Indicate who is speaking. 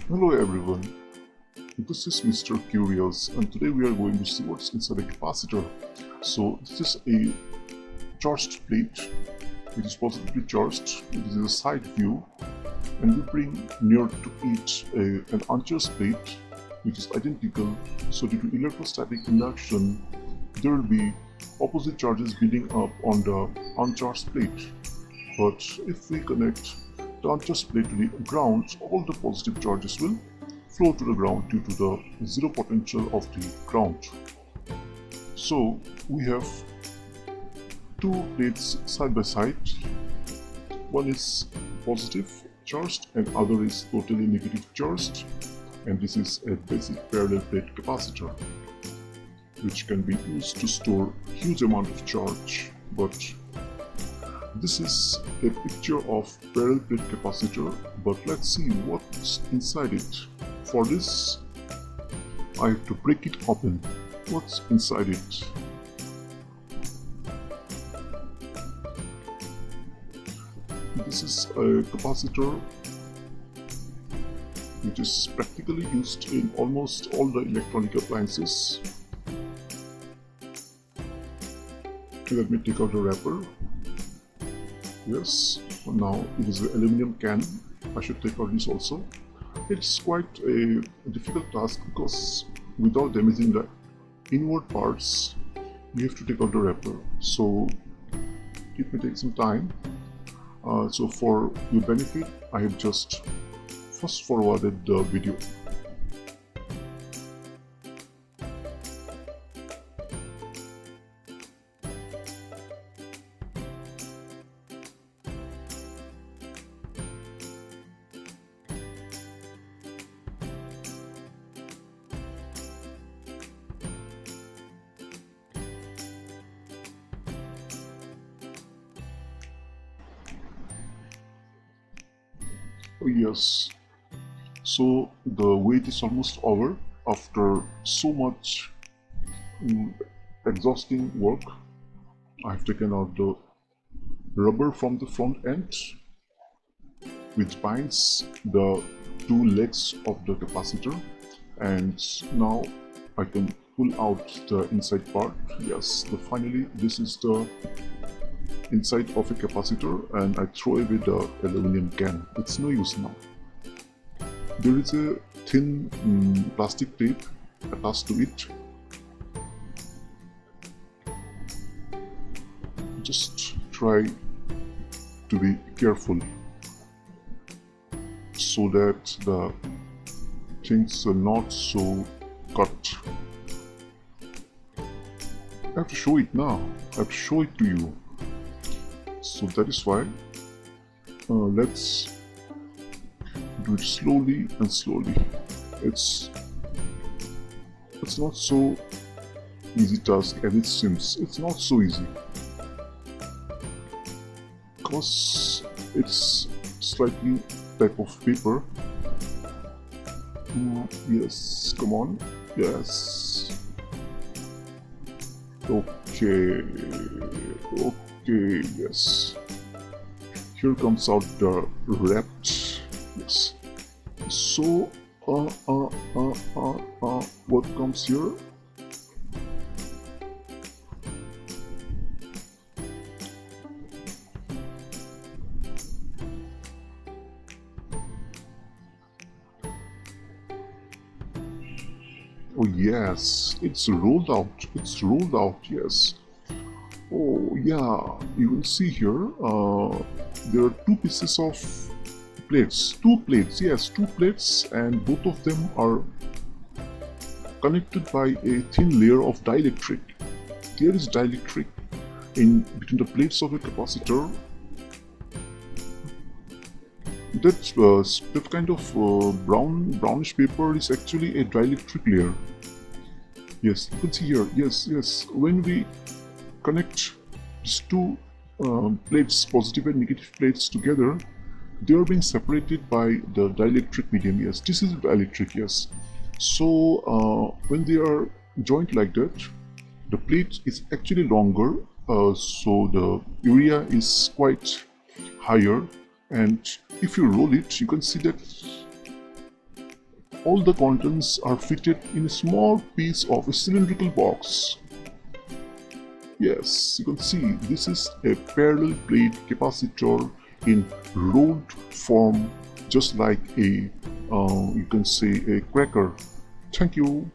Speaker 1: Hello everyone, this is Mr. Curious and today we are going to see what's inside a capacitor. So this is a charged plate which is positively charged. It is a side view and we bring near to it an uncharged plate which is identical. So due to electrostatic induction there will be opposite charges building up on the uncharged plate. But if we connect the uncharged plate to the ground, all the positive charges will flow to the ground due to the zero potential of the ground. So we have two plates side by side. One is positive charged and other is totally negative charged, and this is a basic parallel plate capacitor which can be used to store huge amount of charge. But this is a picture of parallel plate capacitor, but let's see what's inside it. For this, I have to break it open. What's inside it? This is a capacitor which is practically used in almost all the electronic appliances. Let me take out the wrapper. Yes, now it is an aluminum can. I should take out this also. It's quite a difficult task because without damaging the inward parts, you have to take out the wrapper. So it may take some time. So for your benefit, I have just fast forwarded the video. Oh yes, so the weight is almost over after so much exhausting work. I have taken out the rubber from the front end which binds the two legs of the capacitor, and now I can pull out the inside part. Yes, finally this is the inside of a capacitor, and I throw away the aluminum can. It's no use now. There is a thin plastic tape attached to it. Just try to be careful so that the things are not so cut. I have to show it now. I have to show it to you. So that is why let's do it slowly and slowly. It's not so easy task as it seems. It's not so easy because it's slightly type of paper. Yes, come on. Yes. Okay. Yes. Here comes out the wrapped. Yes. So, what comes here? Oh yes, it's rolled out. It's rolled out. Yes. Oh yeah, you will see here there are two pieces of plates. Two plates, and both of them are connected by a thin layer of dielectric. There is dielectric in between the plates of a capacitor. That kind of brownish paper is actually a dielectric layer. Yes, you can see here. Yes. When we connect these two plates, positive and negative plates together, they are being separated by the dielectric medium. Yes, this is dielectric. Yes. So when they are joined like that, the plate is actually longer, so the area is quite higher, and if you roll it, you can see that all the contents are fitted in a small piece of a cylindrical box. Yes, you can see this is a parallel plate capacitor in rolled form, just like a you can say a cracker. Thank you.